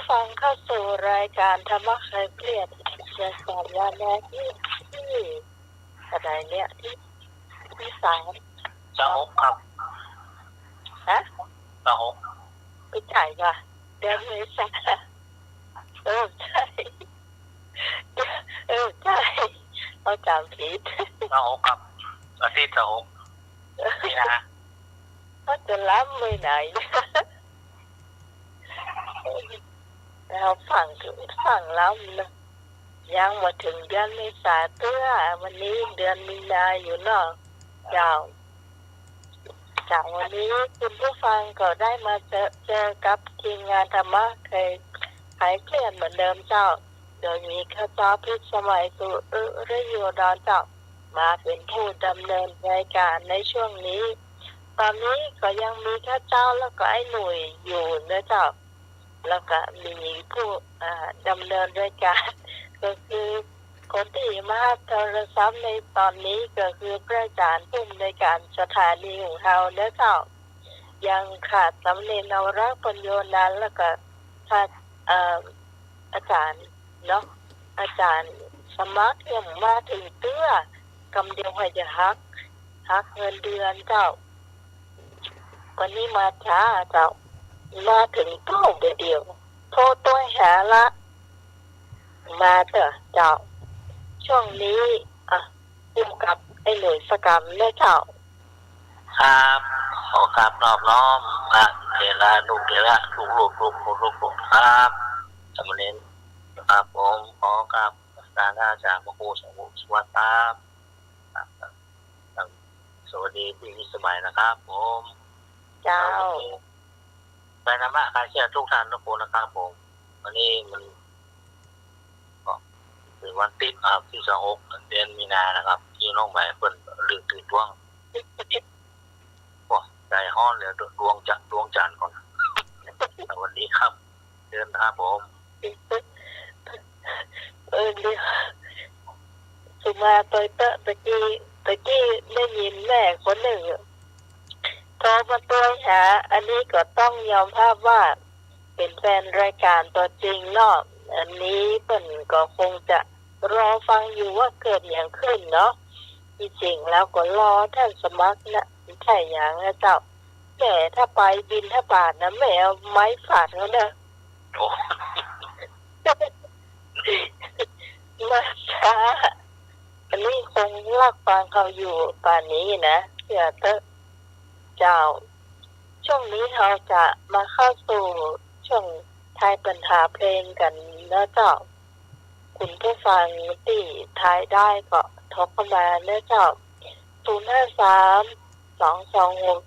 ฟังเข้าสู่รายการธรรมะคลายเครียดในสัปดาห์แรกที่อะไรเนี่ยที่สามจะหกครับฮะจะหกไม่ใช่ค่ะเดือนเมษาใช่ใช่เราจำผิดจะหกครับอาทิตย์จะหกนี่นะเขาจะล้ำไม่ไหนเราฟังล้ำนะยังมาถึงเดือนเมษาเตื้อวันนี้เดือนมีนาอยู่เนาะจากวันนี้คุณผู้ฟังก็ได้มาเจอกับทีมงานธรรมะคลายเครียดเหมือนเดิมเจ้าโดยมีข้าเจ้าพิสมัยสุริโยดอนเจ้ามาเป็นผู้ดำเนินรายการในช่วงนี้ตอนนี้ก็ยังมีข้าเจ้าแล้วก็ไอ้หนุ่ยอยู่นะเจ้าแล้วก็มีผู้ดำเนินรายการก็คือคนที่มาโทรศัพท์ในตอนนี้ก็คือพระอาจารย์ผู้ในการสถานีของเราเนื้อเจ้ายังขาดสำเร็จนวรักษ์ปัญโยนั้นแล้วก็ขาดอาจารย์เนาะอาจารย์สมัครยังมาถึงเตื้อกำเดียวให้จะฮักเงินเดือนเจ้าวันนี้มาช้าเจ้ามาถึงเก้าเดียวโทรตัวหาละมาเถอะเจ้าช่วงนี้อยู่กับไอ้หน่วยสกรรมเนี่ยเจ้าครับขอครับนอบน้อมเดลาลูกครับสมณเณรครับผมขอกับการอาจารย์พระครูสมุทรสวัสดิ์ครับสวัสดีพี่วิสมัยนะครับผมเจ้าไปธรรมะคลายเครียดทุกท่านทุกคนนะครับผมวันนี้มันเป็นวันติดที่26เดือนมีนานะครับที่น้องใหม่เพิ่นลืมตื่นดวงใจฮ้อนเลยดวงจันทร์ก่อนสวัสดีครับเดินครับผมเดี๋ยวสุมาตะกี้ได้ยินแม่คนหนึ่งโทรมาตัวหาอันนี้ก็ต้องยอมภาพว่าเป็นแฟนรายการตัวจริงเนาะอันนี้เพิ่นก็คงจะรอฟังอยู่ว่าเกิดอย่างขึ้นเนาะจริงแล้วก็รอท่านสมัครนะใช่อย่างนะเจ้าแม่ถ้าไปบินถ้าบาทนะแม่เอาไม้ฝาดเขาเนอะมาช้าอันนี้คงลักฟังเขาอยู่ป่านนี้นะเพื่อเตอะเจ้าช่วงนี้เราจะมาเข้าสู่ช่วงทายปัญหาเพลงกันนะเจ้าคุณผู้ฟังที่ทายได้ก็โทรเข้ามานะเจ้า053-226-4083